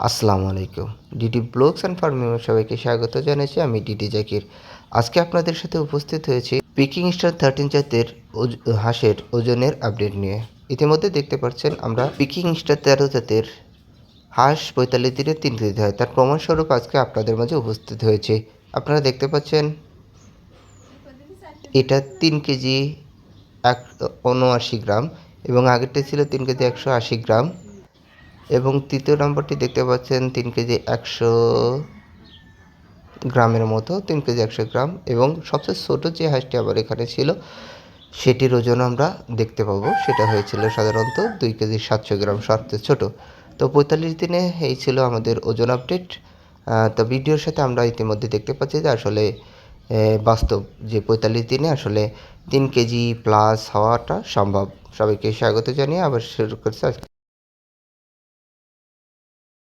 আসসালামু আলাইকুম। DD blogs and ফার্মিংয়ে সবাইকে স্বাগত জানাচ্ছি। আমি ডিডি জাকির। আজকে আপনাদের সাথে উপস্থিত হয়েছি পিকিং স্টার 13 জাতের হাঁসের ওজনের আপডেট নিয়ে। ইতিমধ্যে দেখতে পাচ্ছেন আমরা পিকিং স্টার 13 জাতের হাঁস 45 দিনে 3 কেজি হয়, তার প্রমাণস্বরূপ আজকে আপনাদের মাঝে উপস্থিত হয়েছে। আপনারা দেখতে পাচ্ছেন এটা 3 কেজি 79 গ্রাম এবং আগেরটা ছিল 3 কেজি 180 গ্রাম এবং তৃতীয় নম্বরটি দেখতে পাচ্ছেন 3 কেজি 100 গ্রামের মতো, 3 কেজি 100 গ্রাম এবং সবচেয়ে ছোটো যে হাঁসটি আবার এখানে ছিল সেটির ওজন আমরা দেখতে পাবো, সেটা হয়েছিল সাধারণত 2 কেজি 700 গ্রাম, সবচেয়ে ছোটো। তো 45 দিনে এই ছিল আমাদের ওজন আপডেট। তো ভিডিওর সাথে আমরা ইতিমধ্যে দেখতে পাচ্ছি যে আসলে বাস্তব যে 45 দিনে আসলে 3 কেজি প্লাস হওয়াটা সম্ভব। সবাইকে স্বাগত জানিয়ে আবার শুরু করছি আজকে।